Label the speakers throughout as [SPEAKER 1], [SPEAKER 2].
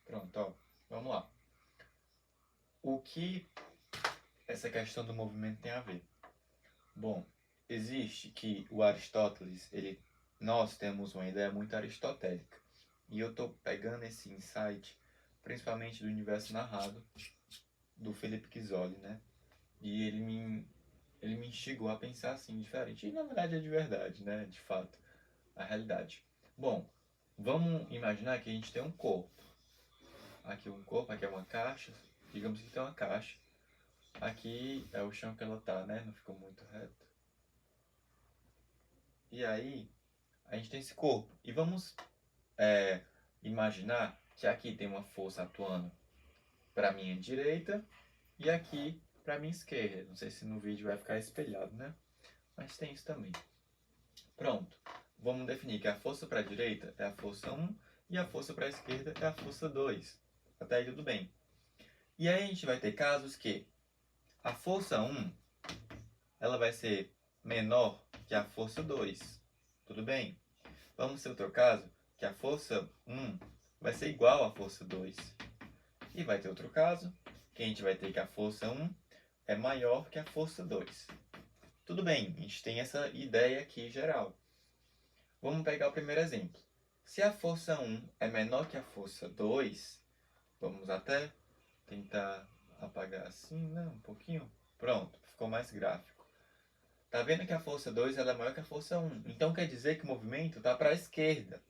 [SPEAKER 1] Pronto, ó. Vamos lá. O que essa questão do movimento tem a ver? Bom, existe que o Aristóteles, nós temos uma ideia muito aristotélica. E eu estou pegando esse insight, principalmente do Universo Narrado, do Felipe Chizzoli, né? E ele me instigou a pensar assim, diferente. E na verdade é de verdade, né? De fato, a realidade. Bom, vamos imaginar que a gente tem um corpo. Aqui um corpo, aqui é uma caixa. Digamos que tem uma caixa. Aqui é o chão que ela tá, né? Não ficou muito reto. E aí, a gente tem esse corpo. E vamos imaginar que aqui tem uma força atuando para minha direita e aqui para minha esquerda. Não sei se no vídeo vai ficar espelhado, né? Mas tem isso também. Pronto. Vamos definir que a força para a direita é a força 1 e a força para a esquerda é a força 2. Até aí tudo bem. E aí a gente vai ter casos que a força 1 ela vai ser menor que a força 2. Tudo bem? Vamos ter outro caso que a força 1 vai ser igual à força 2. E vai ter outro caso que a gente vai ter que a força 1 é maior que a força 2. Tudo bem, a gente tem essa ideia aqui geral. Vamos pegar o primeiro exemplo. Se a força 1 é menor que a força 2, vamos até tentar apagar assim, né? Um pouquinho. Pronto, ficou mais gráfico. Tá vendo que a força 2 ela é maior que a força 1. Então quer dizer que o movimento está para a esquerda.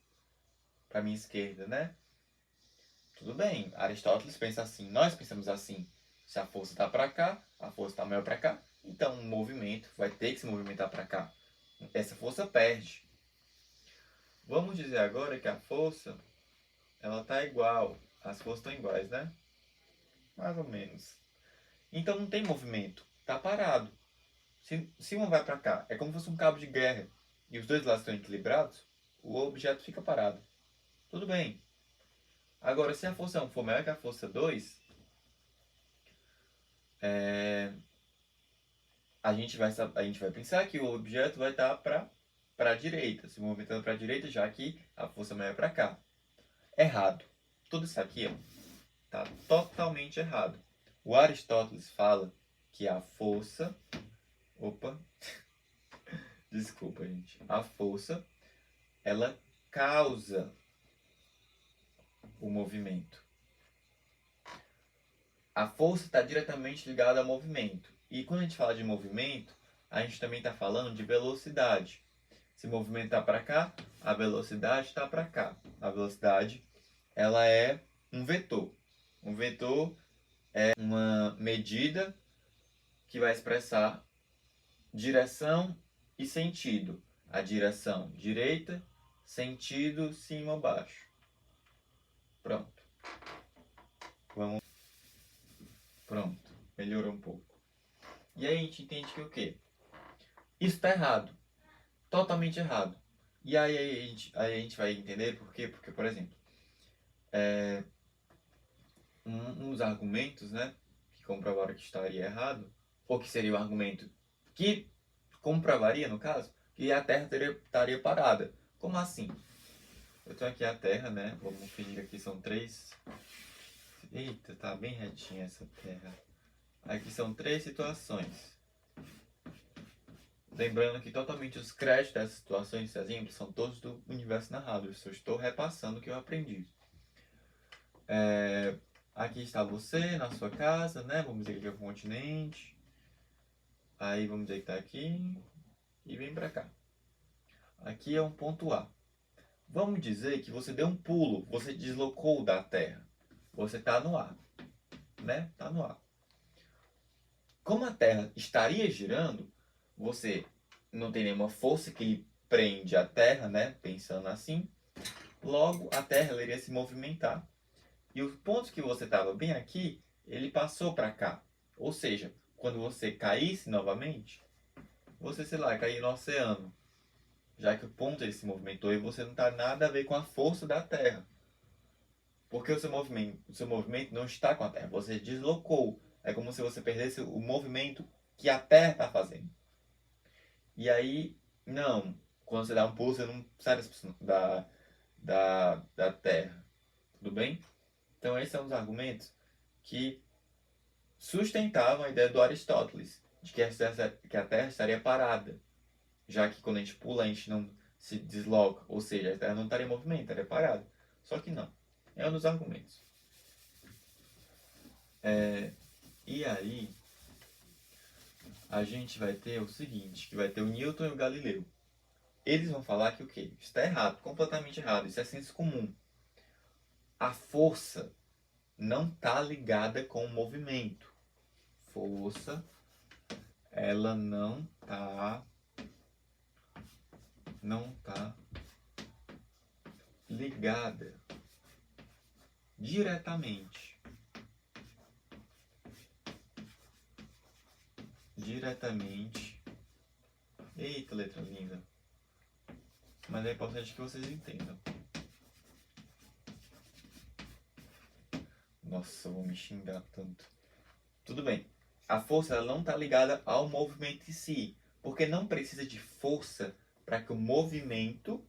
[SPEAKER 1] Para a minha esquerda, né? Tudo bem, Aristóteles pensa assim, nós pensamos assim. Se a força está para cá, a força está maior para cá, então o movimento vai ter que se movimentar para cá. Essa força perde. Vamos dizer agora que a força ela está igual. As forças estão iguais, né? Mais ou menos. Então não tem movimento, está parado. Se uma vai para cá, é como se fosse um cabo de guerra e os dois lados estão equilibrados, o objeto fica parado. Tudo bem. Agora, se a força 1 for maior que a força 2, a gente vai pensar que o objeto vai estar para a direita, se movimentando para a direita, já que a força maior é para cá. Errado. Tudo isso aqui está totalmente errado. O Aristóteles fala que a força... Opa! Desculpa, gente. A força, ela causa o movimento. A força está diretamente ligada ao movimento. E quando a gente fala de movimento, a gente também está falando de velocidade. Se o movimento está para cá, a velocidade está para cá. A velocidade ela é um vetor. Um vetor é uma medida que vai expressar direção e sentido. A direção direita, sentido cima baixo. Pronto. Pronto. Melhorou um pouco. E aí a gente entende que o quê? Isso está errado. Totalmente errado. E aí a gente vai entender por quê? Porque, por exemplo, um dos argumentos, né, que comprovaram que estaria errado, ou que seria o argumento que comprovaria, no caso, que a Terra estaria parada. Como assim? Eu tenho aqui a Terra, né? Vamos fingir que são três... Eita, tá bem retinha essa Terra. Aqui são três situações. Lembrando que totalmente os créditos dessas situações, esses exemplos, são todos do Universo Narrado. Eu só estou repassando o que eu aprendi. Aqui está você, na sua casa, né? Vamos dizer que aqui é o continente. Aí vamos dizer que está aqui. E vem para cá. Aqui é um ponto A. Vamos dizer que você deu um pulo. Você deslocou da Terra. Você está no ar. Né? Está no ar. Como a Terra estaria girando, você não tem nenhuma força que prende a Terra, né? Pensando assim. Logo, a Terra ela iria se movimentar. E os pontos que você estava bem aqui, ele passou para cá. Ou seja, quando você caísse novamente, você, sei lá, cair no oceano. Já que o ponto ele se movimentou e você não está nada a ver com a força da Terra. Porque o seu movimento não está com a Terra. Você deslocou. É como se você perdesse o movimento que a Terra está fazendo. E aí, não. Quando você dá um pulo, você não sai da Terra. Tudo bem? Então, esses são os argumentos que sustentavam a ideia do Aristóteles, de que a Terra estaria parada, já que quando a gente pula, a gente não se desloca, ou seja, a Terra não estaria em movimento, estaria parada. Só que não. É um dos argumentos. E aí, a gente vai ter o seguinte, que vai ter o Newton e o Galileu. Eles vão falar que o quê? Isso está errado, completamente errado. Isso é senso comum. A força não está ligada com o movimento. Força, ela não tá ligada diretamente. Eita, letra linda. Mas é importante que vocês entendam. Nossa, eu vou me xingar tanto. Tudo bem. A força ela não está ligada ao movimento em si, porque não precisa de força para que o movimento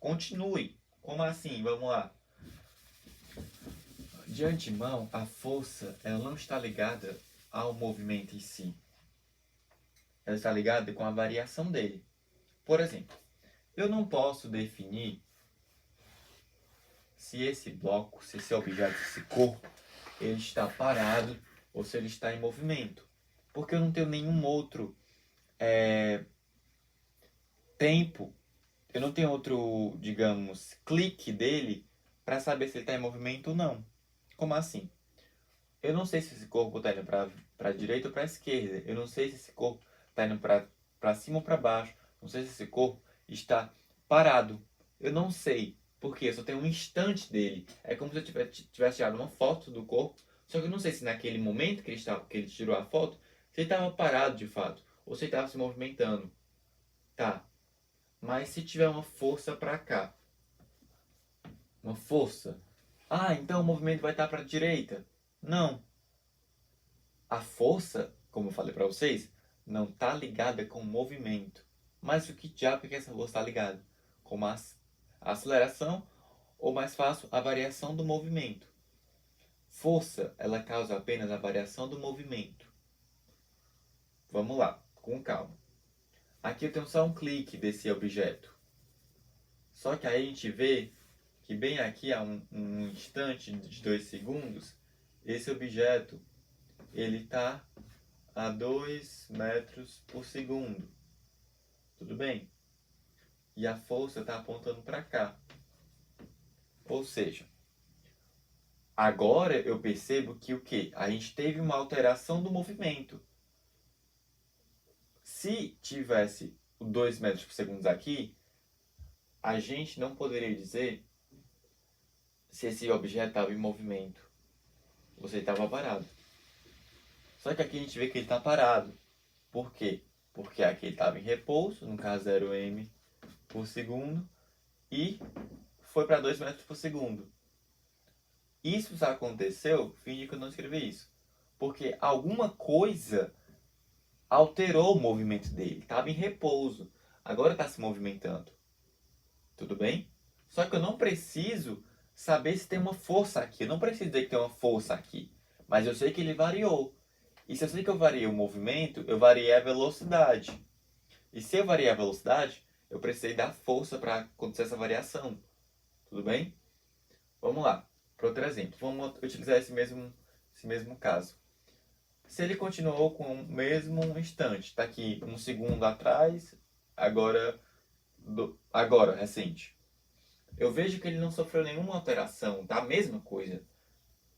[SPEAKER 1] continue. Como assim? Vamos lá. De antemão, a força ela não está ligada ao movimento em si. Ela está ligada com a variação dele. Por exemplo, eu não posso definir se esse bloco, se esse objeto, esse corpo, ele está parado ou se ele está em movimento. Porque eu não tenho nenhum outro tempo, eu não tenho outro, digamos, clique dele para saber se ele está em movimento ou não. Como assim? Eu não sei se esse corpo está indo para a direita ou para a esquerda. Eu não sei se esse corpo está indo para cima ou para baixo. Não sei se esse corpo está parado. Eu não sei. Porque eu só tenho um instante dele. É como se eu tivesse tirado uma foto do corpo. Só que eu não sei se naquele momento que ele tirou a foto, se ele estava parado de fato. Ou se ele estava se movimentando. Tá. Mas se tiver uma força para cá. Uma força. Ah, então o movimento vai estar para a direita. Não. A força, como eu falei para vocês, não está ligada com o movimento. Mas o que diabo é que essa força está ligada? Com a aceleração ou, mais fácil, a variação do movimento. Força, ela causa apenas a variação do movimento. Vamos lá, com calma. Aqui eu tenho só um clique desse objeto. Só que aí a gente vê que bem aqui há um instante de 2 segundos, esse objeto ele está a 2 metros por segundo. Tudo bem? E a força está apontando para cá. Ou seja, agora eu percebo que o quê? A gente teve uma alteração do movimento. Se tivesse 2 metros por segundo aqui, a gente não poderia dizer se esse objeto estava em movimento ou se ele estava parado. Só que aqui a gente vê que ele está parado. Por quê? Porque aqui ele estava em repouso, no caso 0 m por segundo, e foi para 2 metros por segundo. Isso só aconteceu, finge que eu não escrevi isso, porque alguma coisa alterou o movimento dele. Estava em repouso, agora está se movimentando. Tudo bem? Só que eu não preciso saber se tem uma força aqui. Eu não preciso dizer que tem uma força aqui. Mas eu sei que ele variou. E se eu sei que eu variei o movimento, eu variei a velocidade. E se eu variei a velocidade, eu precisei dar força para acontecer essa variação. Tudo bem? Vamos lá. Para outro exemplo. Vamos utilizar esse mesmo caso. Se ele continuou com o mesmo instante, está aqui um segundo atrás, agora recente. Eu vejo que ele não sofreu nenhuma alteração, tá? A mesma coisa.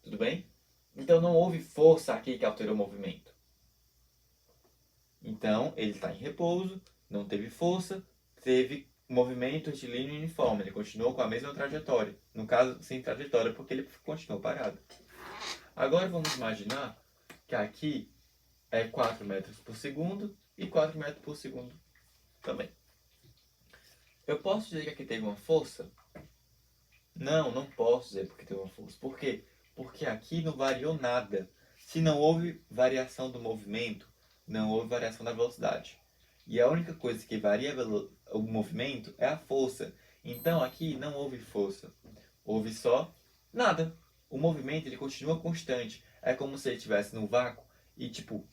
[SPEAKER 1] Tudo bem? Então não houve força aqui que alterou o movimento. Então ele está em repouso, não teve força, teve movimento retilíneo uniforme. Ele continuou com a mesma trajetória. No caso, sem trajetória, porque ele continuou parado. Agora vamos imaginar que aqui é 4 metros por segundo e 4 metros por segundo também. Eu posso dizer que aqui teve uma força? Não, não posso dizer porque teve uma força. Por quê? Porque aqui não variou nada. Se não houve variação do movimento, não houve variação da velocidade. E a única coisa que varia o movimento é a força. Então aqui não houve força. Houve só Nada. O movimento ele continua constante. É como se ele estivesse no vácuo e tipo,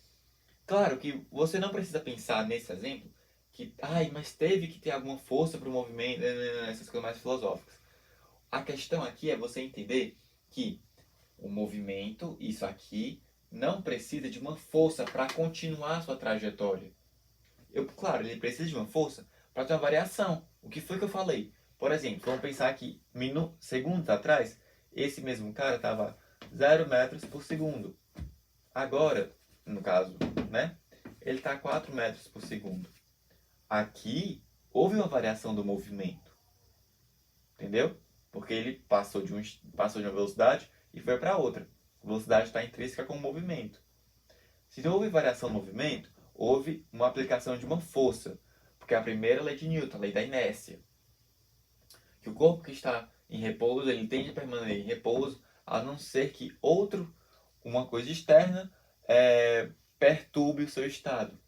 [SPEAKER 1] claro que você não precisa pensar nesse exemplo que, ai, mas teve que ter alguma força para o movimento, essas coisas mais filosóficas. A questão aqui é você entender que o movimento, isso aqui, não precisa de uma força para continuar a sua trajetória. Claro, ele precisa de uma força para ter uma variação. O que foi que eu falei? Por exemplo, vamos pensar que segundos atrás, esse mesmo cara estava 0 metros por segundo. Agora, no caso, né? Ele está a 4 metros por segundo. Aqui, houve uma variação do movimento. Entendeu? Porque ele passou de uma velocidade e foi para outra. A velocidade está intrínseca com o movimento. Se não houve variação no movimento, houve uma aplicação de uma força. Porque a primeira lei de Newton, a lei da inércia. Que o corpo que está em repouso, ele tende a permanecer em repouso, a não ser que uma coisa externa, perturbe o seu estado.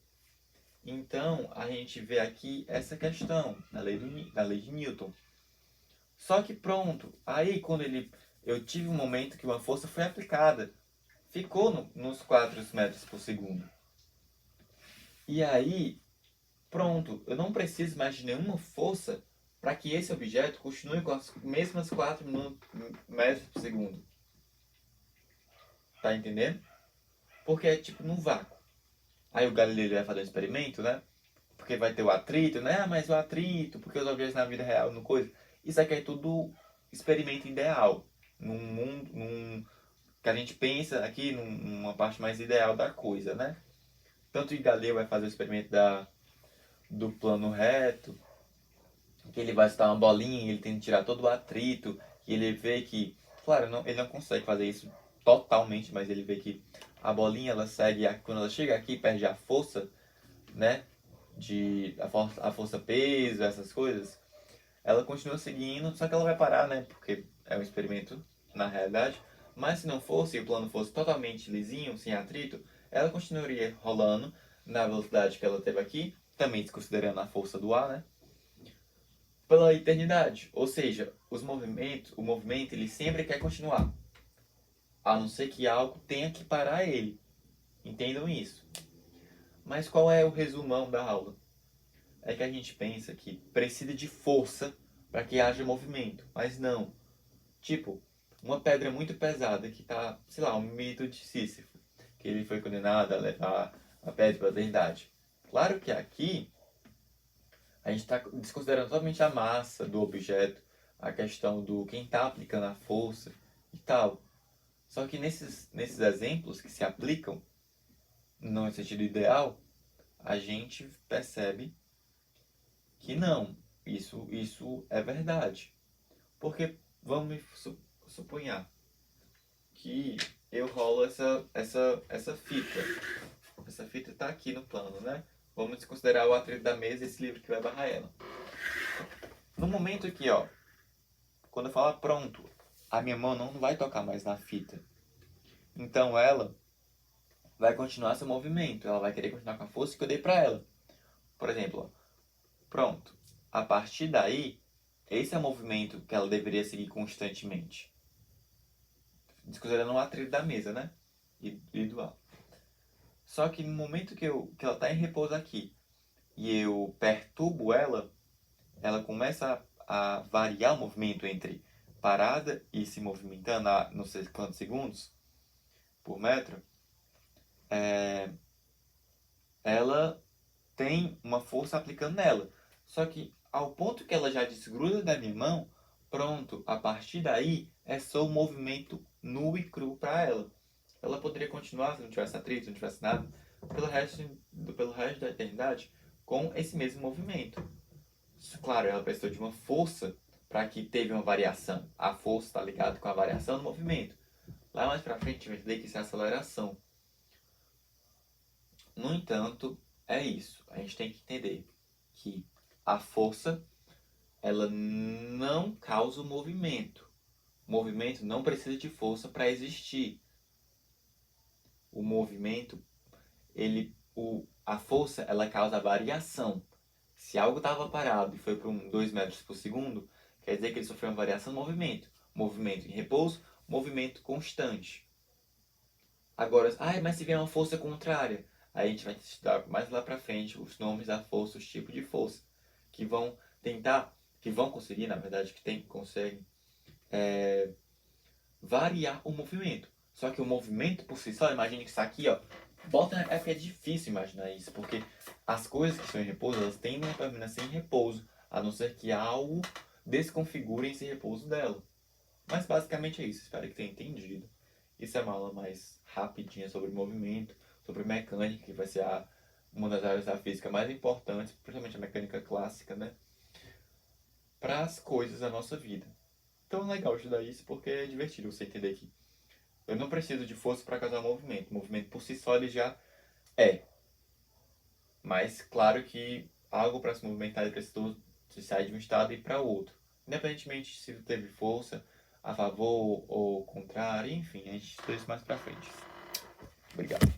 [SPEAKER 1] Então, a gente vê aqui essa questão da lei de Newton. Só que pronto, aí quando eu tive um momento que uma força foi aplicada, ficou nos 4 metros por segundo. E aí, pronto, eu não preciso mais de nenhuma força para que esse objeto continue com as mesmas 4 metros por segundo. Tá entendendo? Porque é tipo num vácuo. Aí o Galileu vai fazer um experimento, né? Porque vai ter o atrito, né? Ah, mas o atrito, porque os objetos na vida real não coisa. Isso aqui é tudo experimento ideal. Num mundo, que a gente pensa aqui numa parte mais ideal da coisa, né? Tanto o Galileu vai fazer o experimento do plano reto, que ele vai estar uma bolinha, ele tem que tirar todo o atrito, e ele vê que, claro, ele não consegue fazer isso totalmente, mas ele vê que a bolinha ela segue, quando ela chega aqui, perde a força, né? A força peso, essas coisas, ela continua seguindo, só que ela vai parar, né? Porque é um experimento na realidade. Mas se não fosse, e o plano fosse totalmente lisinho, sem atrito, ela continuaria rolando na velocidade que ela teve aqui, também desconsiderando a força do ar, né? Pela eternidade. Ou seja, o movimento, ele sempre quer continuar. A não ser que algo tenha que parar ele. Entendam isso. Mas qual é o resumão da aula? É que a gente pensa que precisa de força para que haja movimento. Mas não. Tipo, uma pedra muito pesada que tá, sei lá, um mito de Sísifo, que ele foi condenado a levar a pedra para a eternidade. Claro que aqui a gente está desconsiderando totalmente a massa do objeto, a questão do quem está aplicando a força e tal. Só que nesses exemplos que se aplicam, no sentido ideal, a gente percebe que não, isso é verdade. Porque vamos suponhar que eu rolo essa fita. Essa fita está aqui no plano, né? Vamos considerar o atrito da mesa e esse livro que vai barrar ela. No momento aqui, ó, quando eu falar pronto, a minha mão não vai tocar mais na fita. Então ela vai continuar seu movimento, ela vai querer continuar com a força que eu dei para ela. Por exemplo, ó, pronto. A partir daí, esse é o movimento que ela deveria seguir constantemente. Desconsiderando o atrito da mesa, né? E do ar. Só que no momento que ela está em repouso aqui e eu perturbo ela, ela começa a variar o movimento entre parada e se movimentando a não sei quantos segundos por metro. Ela tem uma força aplicando nela. Só que ao ponto que ela já desgruda da minha mão, pronto, a partir daí é só o movimento nu e cru para ela. Ela poderia continuar se não tivesse atrito, se não tivesse nada, pelo resto da eternidade com esse mesmo movimento. Claro, ela precisou de uma força para que teve uma variação. A força está ligada com a variação do movimento. Lá mais para frente, a gente vai entender que isso é aceleração. No entanto, é isso. A gente tem que entender que a força ela não causa o movimento. O movimento não precisa de força para existir. O movimento, a força, ela causa variação. Se algo estava parado e foi para 2 metros por segundo, quer dizer que ele sofreu uma variação no movimento. movimento em repouso, movimento constante. Agora, mas se vier uma força contrária, aí a gente vai estudar mais lá pra frente os nomes da força, os tipos de força, que vão tentar, que vão conseguir, na verdade, conseguem variar o movimento. Só que o movimento por si só, imagine que isso aqui, ó, é que é difícil imaginar isso, porque as coisas que estão em repouso, elas tendem a permanecer em repouso, a não ser que algo desconfigure esse repouso dela. Mas basicamente é isso, espero que tenha entendido. Isso é uma aula mais rapidinha sobre movimento, sobre mecânica, que vai ser uma das áreas da física mais importantes, principalmente a mecânica clássica, né? Para as coisas da nossa vida. Então é legal estudar isso porque é divertido você entender que eu não preciso de força para causar movimento. O movimento por si só ele já é. Mas claro que algo para se movimentar ele precisa de sair de um estado e ir para outro. Independentemente se teve força a favor ou contrário, enfim, a gente estuda isso mais para frente. Obrigado.